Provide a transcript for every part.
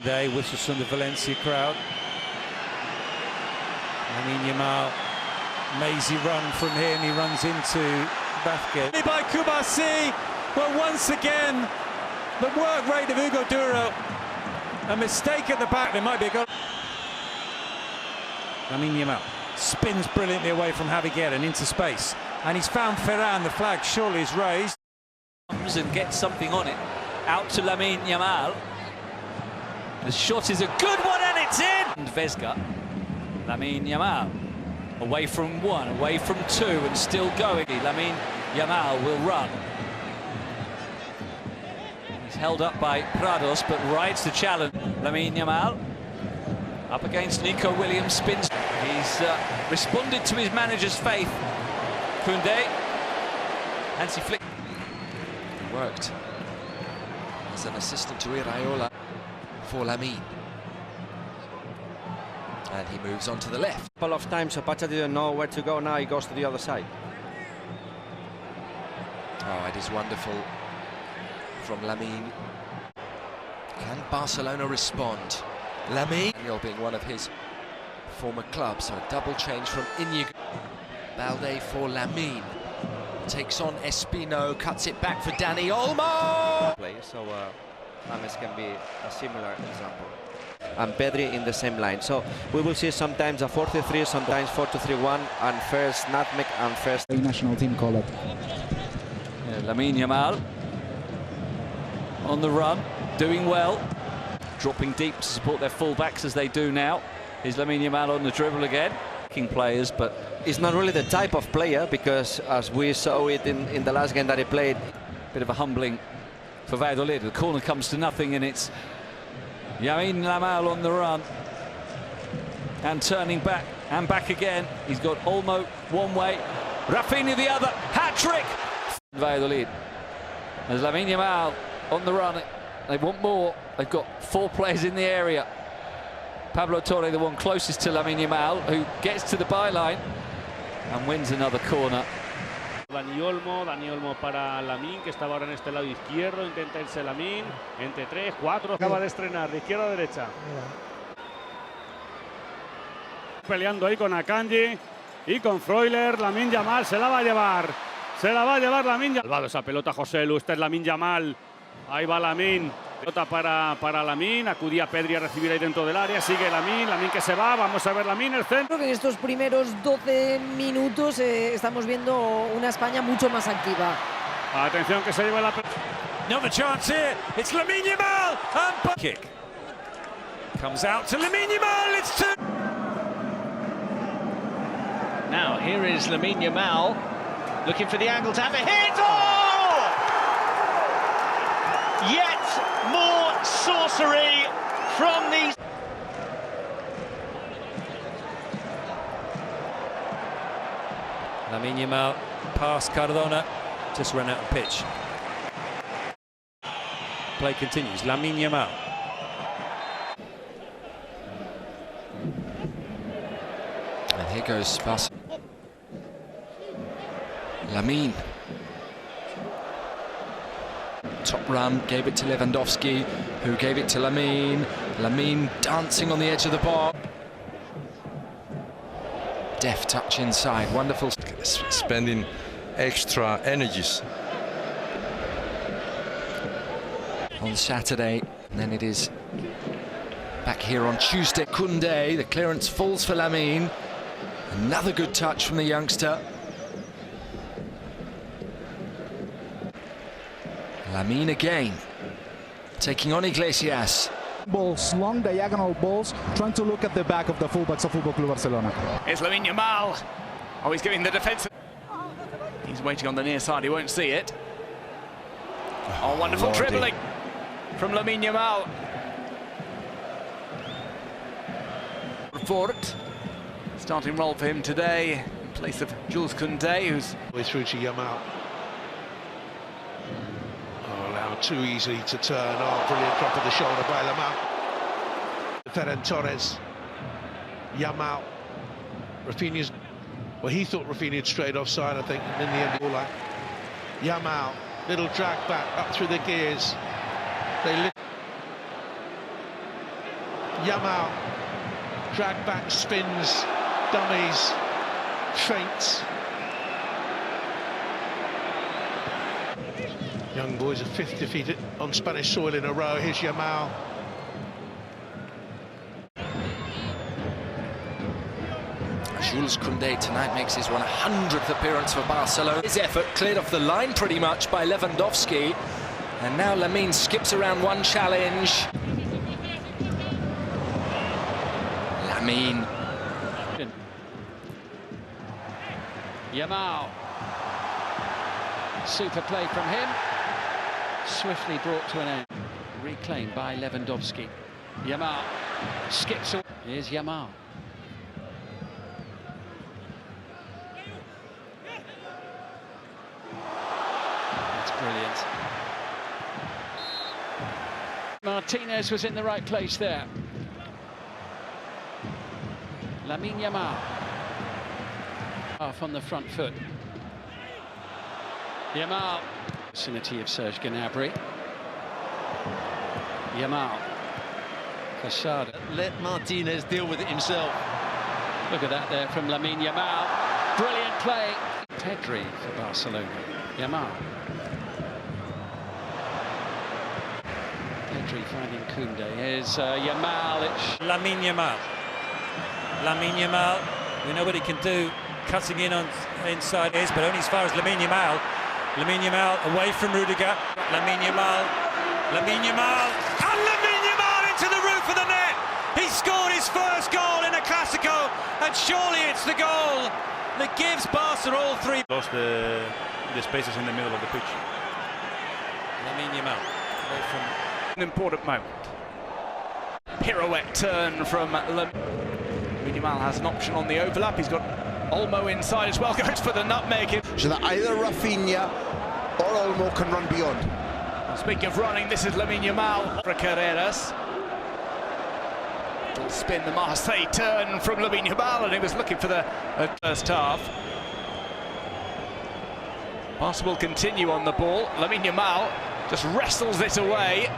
They whistles from the Valencia crowd. Lamine Yamal, mazy run from him, he runs into Bafke. By Kubasi, well, once again, the work rate of Hugo Duro. A mistake at the back, there might be a goal. Lamine Yamal spins brilliantly away from Javier and into space. And he's found Ferran, the flag surely is raised. And gets something on it. Out to Lamine Yamal. The shot is a good one and it's in! And Vesga. Lamine Yamal. Away from one, away from two and still going. Lamine Yamal will run. He's held up by Prados but rides the challenge. Lamine Yamal. Up against Nico Williams, spins. He's responded to his manager's faith. Koundé. Hansi Flick. Worked as an assistant to Iraola for Lamine. And he moves on to the left. A couple of times, so Pacha didn't know where to go. Now he goes to the other side. Oh, it is wonderful from Lamine. Can Barcelona respond? Lamine being one of his former clubs, so a double change from Inigo. Balde for Lamine. Takes on Espino, cuts it back for Dani Olmo. So James can be a similar example. And Pedri in the same line. So we will see sometimes a 4-3-3, sometimes 4-2-3-1, and first nutmeg and first national team call it. Yeah, Lamine Yamal on the run, doing well, dropping deep to support their fullbacks as they do now. Is Lamine Yamal on the dribble again? Players, but he's not really the type of player, because as we saw it in the last game that he played, bit of a humbling for Valladolid. The corner comes to nothing and it's Lamine Yamal on the run and turning back and back again. He's got Olmo one way, Rafinha the other, hat-trick! Valladolid. There's Lamine Yamal on the run. They want more. They've got 4 players in the area. Pablo Torre, the one closest to Lamine Yamal, who gets to the byline and wins another corner. Dani Olmo para Lamine, que estaba ahora en este lado izquierdo, intenta irse Lamine, entre 3, 4, acaba de estrenar, de izquierda a derecha. Peleando ahí con Akanji y con Freuler, Lamine Yamal se la va a llevar Lamine Yamal. Salvado esa pelota José Lu, este es Lamine Yamal, ahí va Lamine. Pelota para Lamine, acudía Pedri a recibir ahí dentro del área, sigue Lamine que se va, vamos a ver Lamine, el centro. Creo que en estos primeros 12 minutos estamos viendo una España mucho más activa. Atención que se lleva la pelota. Another chance here, it's Lamine Yamal, and kick. Comes out to Lamine Yamal, it's 2. Now here is Lamine Yamal, looking for the angle to have a hit, oh! Yet more sorcery from these. Lamine Yamal past Cardona, just ran out of pitch. Play continues, Lamine Yamal. And here goes Barcelona. Lamine. Top run, gave it to Lewandowski, who gave it to Lamine. Lamine dancing on the edge of the box. Deft touch inside, wonderful. Spending extra energies. On Saturday, and then it is back here on Tuesday. Koundé, the clearance falls for Lamine. Another good touch from the youngster. Lamine again, taking on Iglesias. Balls, long diagonal balls, trying to look at the back of the fullbacks of Football Club Barcelona. It's Lamine Yamal. Oh, he's giving the defence. He's waiting on the near side, he won't see it. Oh, wonderful dribbling from Lamine Yamal. Fort, starting role for him today, in place of Jules Koundé, who's through to Yamal. Allowed too easily to turn. Oh, brilliant drop of the shoulder by Yamal. Ferran Torres. Yamal. Rafinha's. Well, he thought Rafinha had strayed offside, I think, and in the end, all that. Yamal, little drag back up through the gears. They Yamal, drag back, spins, dummies, feints. Young boys, a fifth defeat on Spanish soil in a row. Here's Yamal. Jules Koundé tonight makes his 100th appearance for Barcelona. His effort cleared off the line pretty much by Lewandowski. And now Lamine skips around one challenge. Lamine. Yamal. Super play from him. Swiftly brought to an end. Reclaimed by Lewandowski. Yamal skips away. Here's Yamal. That's brilliant. Martinez was in the right place there. Lamine Yamal. Half on the front foot. Yamal. Vicinity of Serge Gnabry. Yamal. Casada. Let Martinez deal with it himself. Look at that there from Lamine Yamal. Brilliant play. Pedri for Barcelona. Yamal. Pedri finding Koundé. Here's Yamal. Lamine Yamal. Lamine Yamal. We know what he can do. Cutting in on inside is, but only as far as Lamine Yamal. Lamine Yamal away from Rudiger. Lamine Yamal. Lamine Yamal. And Lamine Yamal into the roof of the net. He scored his first goal in a Clasico, and surely it's the goal that gives Barca all three. Lost the spaces in the middle of the pitch. Lamine Yamal away from an important moment. Pirouette turn from Lamine Yamal has an option on the overlap. He's got Olmo inside as well, goes for the nutmeg. So that either Rafinha or Olmo can run beyond. Speaking of running, this is Lamine Yamal for Carreras. Little spin, the Marseille turn from Lamine Yamal, and he was looking for the first half. Barca will continue on the ball. Lamine Yamal just wrestles it away.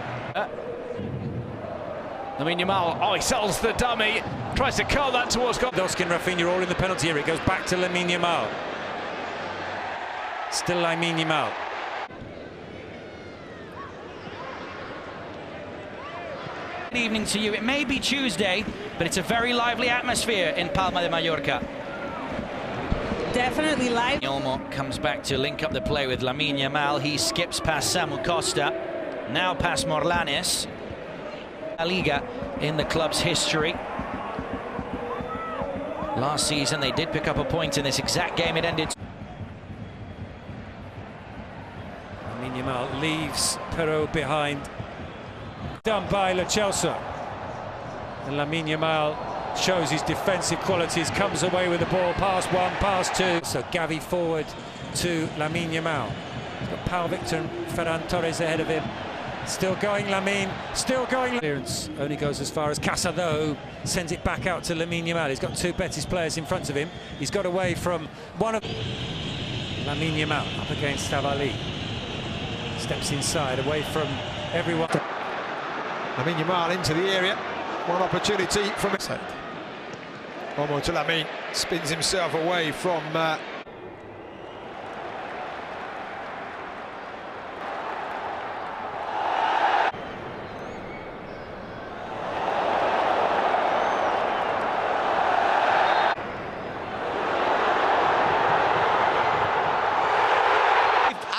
Lamine Yamal, oh, he sells the dummy, tries to curl that towards goal. Lewandowski and Rafinha all in the penalty area. It goes back to Lamine Yamal. Still Lamine Yamal. Good evening to you. It may be Tuesday, but it's a very lively atmosphere in Palma de Mallorca. Definitely live. Olmo comes back to link up the play with Lamine Yamal. He skips past Samu Costa, now past Morlanes. La Liga in the club's history. Last season they did pick up a point in this exact game. It ended. Lamine Yamal leaves Perrault behind. Done by Lo Celso. And Lamine Yamal shows his defensive qualities, comes away with the ball, pass one, pass two. So Gavi forward to Lamine Yamal. He's got Pau Victor and Ferran Torres ahead of him. Still going Lamine, still going. Clearance only goes as far as Casado, sends it back out to Lamine Yamal. He's got two Betis players in front of him. He's got away from one of Lamine Yamal up against Tavali. Steps inside, away from everyone. Lamine Yamal into the area. One opportunity from inside. One more to Lamine, spins himself away from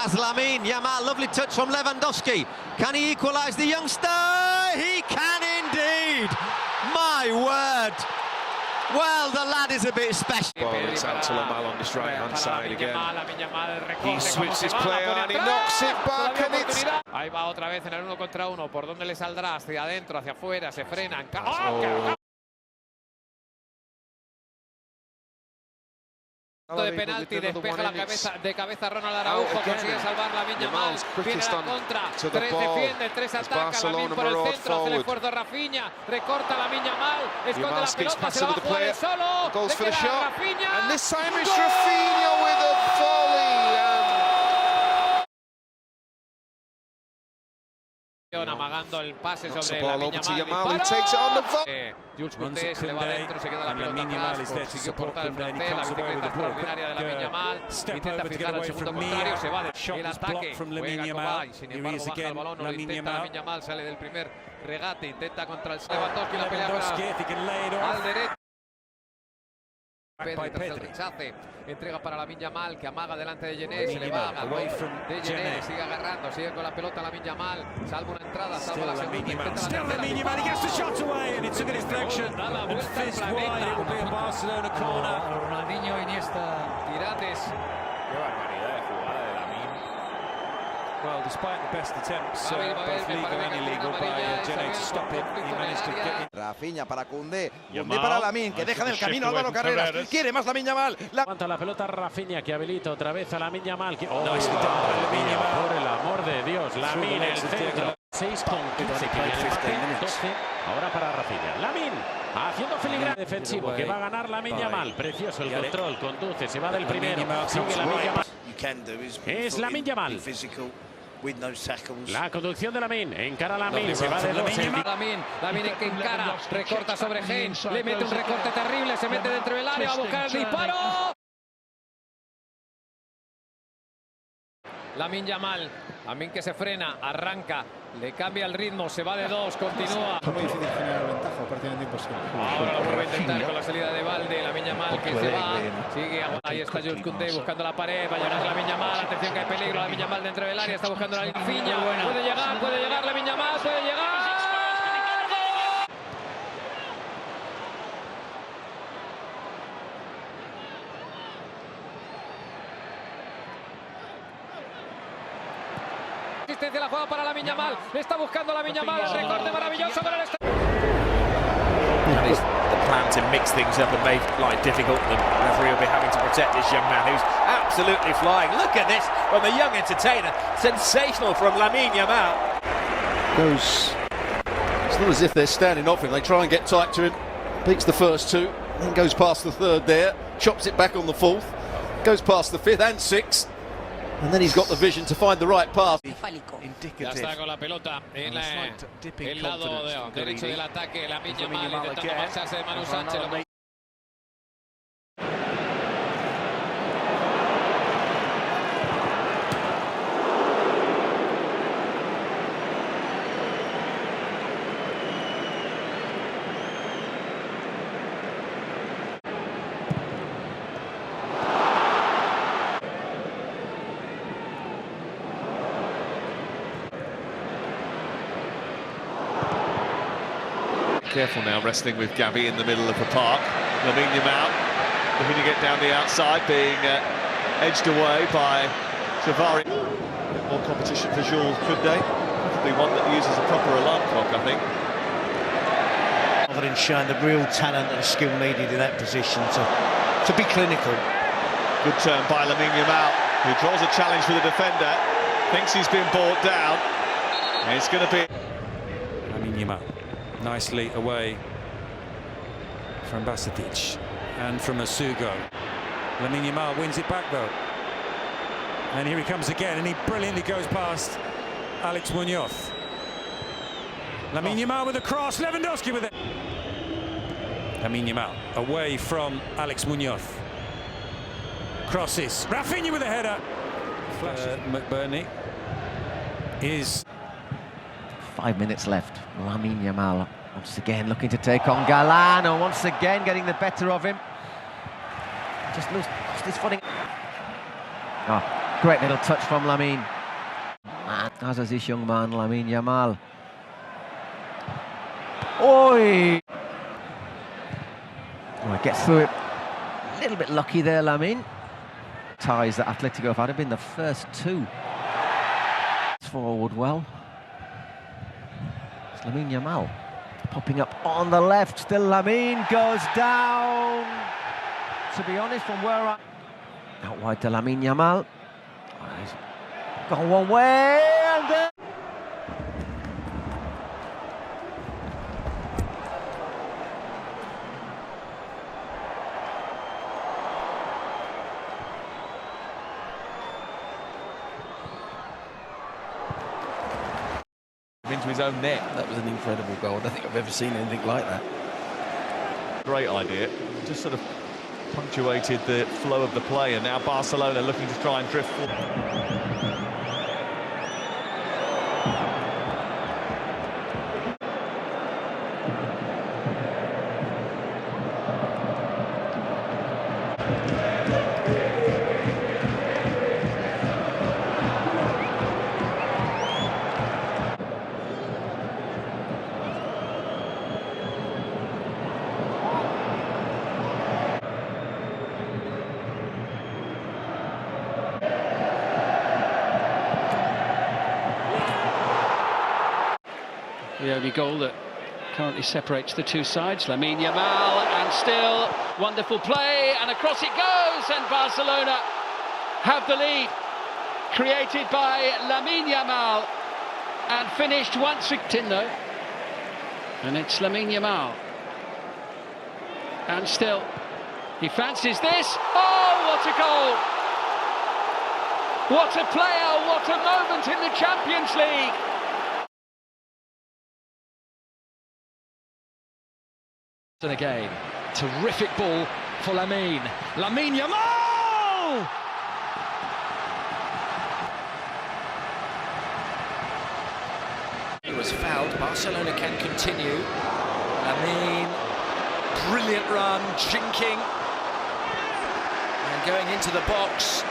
as Lamine Yamal, lovely touch from Lewandowski. Can he equalise the youngster? He can indeed. My word. Well, the lad is a bit special. Well, it's out to Yamal on this right-hand side again. He switches play on and he knocks it back and it's... Ahí va otra vez en el 1 contra 1. ¿Por dónde le saldrá? Hacia adentro, hacia afuera, se frena. De penalti, despeja la cabeza de cabeza Ronald Araujo, consigue salvar Lamine Yamal, viene la contra, 3 defiende, 3 ataca, Lamine por el centro, hace el esfuerzo Rafinha, recorta Lamine Yamal, esconde la pelota, se va a jugar el solo, le queda Rafinha, and this time it's Rafinha with a volley. Amagando el pase sobre Lamine Yamal, who takes it on the volley. Jules Koundé se le va adentro, se queda la pelota atrás, consiguió cortar el francés, la bicicleta extraordinaria de Lamine Yamal, intenta fijar al segundo contrario, se va el ataque, juega Yamal, sin embargo baja el balón, no lo intenta Lamine Yamal, sale del primer regate, intenta contra el Lewandowski, la pelea al derecho. Pedri tras el rechace, entrega para Lamine Yamal, que amaga delante de Gené, se le va al gol de Gené, sigue agarrando, sigue con la pelota Lamine Yamal, salva una entrada, salva la segunda, intenta la tercera. Lamine Yamal, he gets the shot away and it took a deflection. Da la vuelta al Wide, it will be a Barcelona corner. Ronaldinho, Iniesta, Tirates. Qué barbaridad de jugada de Lamine. Well, despite the best attempts, both legal and illegal by Gené to stop him, he managed to get in. Rafinha para Koundé, Koundé para Lamine, que deja en el camino a Álvaro Carreras, quiere más Lamine Yamal. Levanta la pelota Rafinha, que habilita otra vez a Lamine Yamal. Nicely done by Lamine Yamal. Por el amor de Dios, Lamine el centro. 6 con 15 que viene Mbappe, 12 ahora para Rafinha. Lamine haciendo filigrana defensivo que va a ganar Lamine Yamal. Precioso el control, conduce, se va del primero. Sigue Lamine Yamal. Es Lamine Yamal. La conducción de Lamine, encara a Lamine, se va de dos. Lamine que encara, recorta sobre Gen, le mete un recorte terrible, se mete dentro del área, va a buscar el disparo. Lamine Yamal, Lamine que se frena, arranca, le cambia el ritmo, se va de dos, continúa. Es muy difícil generar ventaja, prácticamente imposible. Ahora lo vuelve a intentar con la salida de Balde, Lamine Yamal que se va, sigue, ahí está Jules Koundé buscando la pared, va a llegar Lamine Yamal, atención que hay peligro, Lamine Yamal dentro del área, está buscando la Rafinha, puede llegar Lamine Yamal, puede llegar. Asistencia la jugada para Lamine Yamal, está buscando Lamine Yamal, el recorte maravilloso para el the plan to mix things up and make life difficult. The referee will be having to protect this young man who's absolutely flying. Look at this from the young entertainer. Sensational from Lamine Yamal. It's not as if they're standing off him. They try and get tight to him. Beats the first two, then goes past the third there, chops it back on the fourth, goes past the fifth and sixth. And then he's got the vision to find the right path. Ya está con la pelota en el lado derecho del ataque. Lamine Yamal intentando marcharse de Manu Sánchez. Careful now, wrestling with Gavi in the middle of the park. Lamine Yamal looking to get down the outside, being edged away by Travari. A bit more competition for Jules Koundé. Probably one that uses a proper alarm clock, I think. Rather than showing the real talent and skill needed in that position to be clinical. Good turn by Lamine Yamal, who draws a challenge for the defender. Thinks he's been brought down. And it's going to be Lamine Yamal. Nicely away from Basatic and from Asugo. Lamine Yamal wins it back though. And here he comes again and he brilliantly goes past Alex Munoz. Lamine Yamal with a cross, Lewandowski with it. Lamine Yamal away from Alex Munoz. Crosses, Rafinha with a header. McBurney is 5 minutes left. Lamine Yamal once again looking to take on Kylian, and once again getting the better of him. Just lost his footing. Oh, great little touch from Lamine. As is this young man, Lamine Yamal. Oi! Oh, gets through it. A little bit lucky there, Lamine. Ties that Atletico have had been the first two. Forward well. Lamine Yamal popping up on the left, still Lamine goes down. To be honest, from where I... Out wide to Lamine Yamal. Gone one way and then... into his own net. That was an incredible goal. I don't think I've ever seen anything like that. Great idea. Just sort of punctuated the flow of the play, and now Barcelona looking to try and drift forward. The only goal that currently separates the two sides. Lamine Yamal, and still wonderful play, and across it goes, and Barcelona have the lead, created by Lamine Yamal, and finished once again though. And it's Lamine Yamal, and still he fancies this. Oh, what a goal! What a player, what a moment in the Champions League! And again, terrific ball for Lamine Yamal! He was fouled. Barcelona can continue. Lamine, brilliant run, jinking, and going into the box,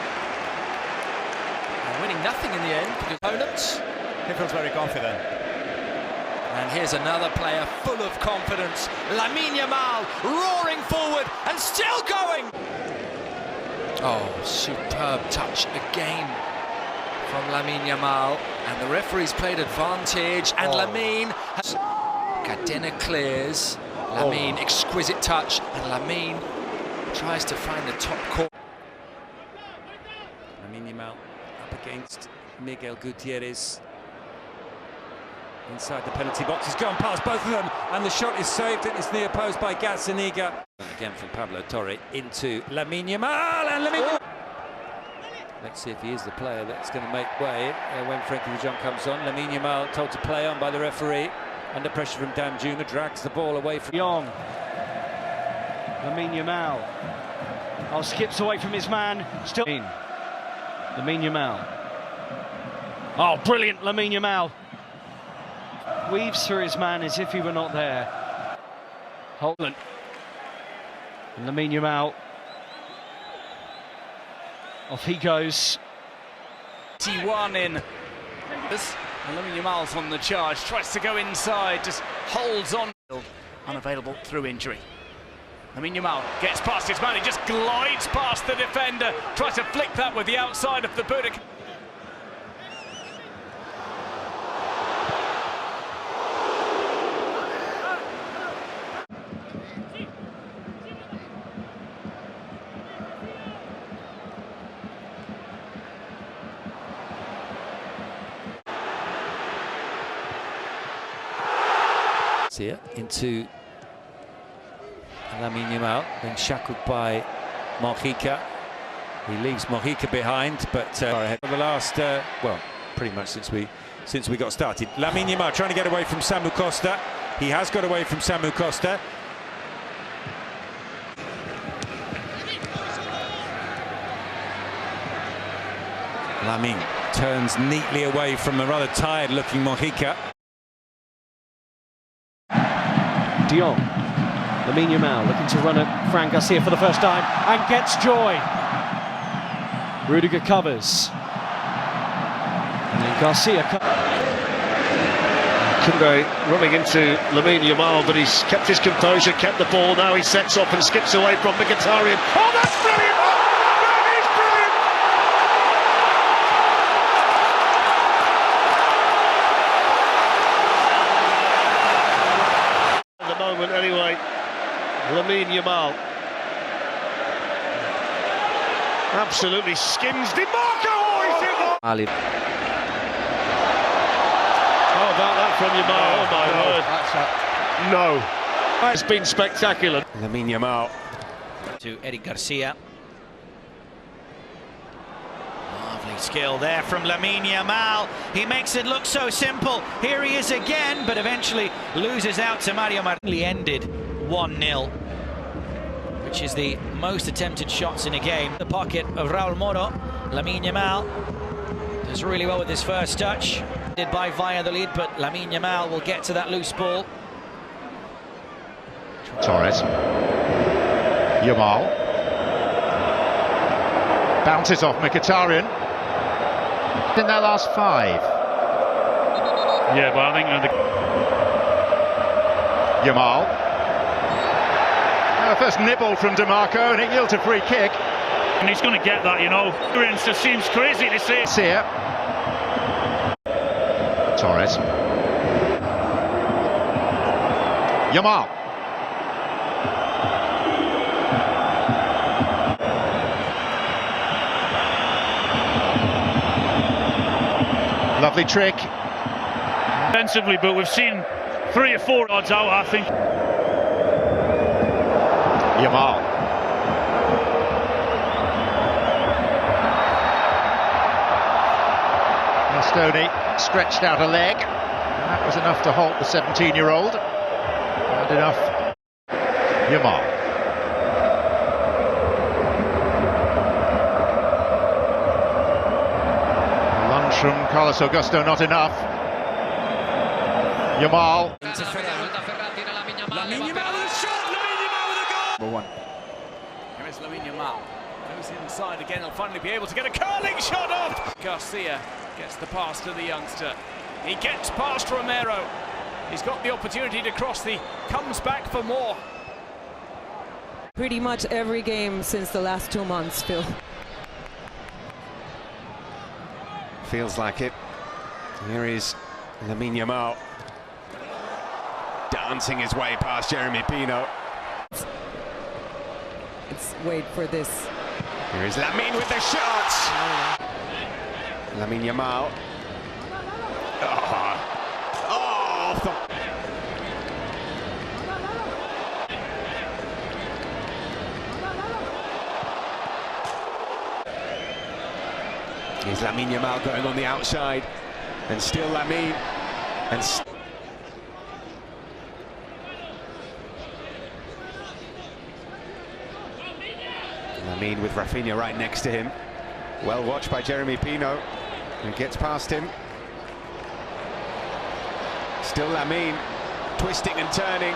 and winning nothing in the end because opponents. He feels very confident. And here's another player full of confidence. Lamine Yamal roaring forward and still going. Oh, superb touch again from Lamine Yamal. And the referee's played advantage. And Lamine has... Cadena clears. Lamine, exquisite touch. And Lamine tries to find the top corner. Lamine Yamal up against Miguel Gutierrez. Inside the penalty box, he's gone past both of them, and the shot is saved at his near post by Gazzaniga. Again from Pablo Torre into Lamine Yamal, and Lamine. Let's see if he is the player that's going to make way when Frankie de Jong comes on. Lamine Yamal told to play on by the referee, under pressure from Dan Juma, drags the ball away from Young. Lamine Yamal. Oh, skips away from his man. Still. Lamine Yamal. Oh, brilliant, Lamine Yamal. Weaves through his man as if he were not there. Holland. And Lamine Yamal. Off he goes. T1 in. And Lamine Yamal's on the charge, tries to go inside, just holds on. Unavailable through injury. Lamine Yamal gets past his man, he just glides past the defender, tries to flick that with the outside of the boot. Here into Lamine Yamal, then shackled by Mojica. He leaves Mojica behind, but for the last well, pretty much since we got started. Lamine Yamal trying to get away from Samu Costa. He has got away from Samu Costa. Lamine turns neatly away from a rather tired-looking Mojica. De Jong. Lamine Yamal looking to run at Fran Garcia for the first time and gets joy. Rudiger covers. And then Garcia. Koundé running into Lamine Yamal, but he's kept his composure, kept the ball. Now he sets up and skips away from Mkhitaryan. Oh, that's brilliant! That is brilliant! At the moment, anyway, Lamine Yamal absolutely skims DiMarco. Oh, he's How about that from Yamal? Oh my word! No, that's been spectacular. Lamine Yamal to Eric Garcia. Lovely skill there from Lamine Yamal. He makes it look so simple. Here he is again, but eventually loses out to Mario Martinez. Ended 1-0, which is the most attempted shots in a game. The pocket of Raul Moro. Lamine Yamal does really well with his first touch. Did by Valladolid, but Lamine Yamal will get to that loose ball. Torres. Yamal. Bounces off Mkhitaryan. In their last 5. Yeah, but I think Yamal. First nibble from DeMarco, and it yields a free kick. And he's going to get that, you know. It just seems crazy to see. It's here. Torres. Yamal. Lovely trick. Defensively, but we've seen 3 or 4 odds out, I think. Yamal. Stoney stretched out a leg, and that was enough to halt the 17-year-old. Not enough. Yamal. A lunge from Carlos Augusto, not enough. Yamal. Lamine Yamal with a shot! Lamine Yamal with a goal! Number 1. Here is Lamine Yamal. Goes inside again, he'll finally be able to get a curling shot off! Garcia gets the pass to the youngster. He gets past Romero. He's got the opportunity to cross comes back for more. Pretty much every game since the last 2 months, Phil. Feels like it. Here is Lamine Yamal. Dancing his way past Jeremy Pino. Let's wait for this. Here is Lamine with the shot. Lamine Yamal. Here's Lamine Yamal going on the outside, and still Lamine, and Lamine with Rafinha right next to him. Well watched by Jeremy Pino, who gets past him. Still Lamine, twisting and turning.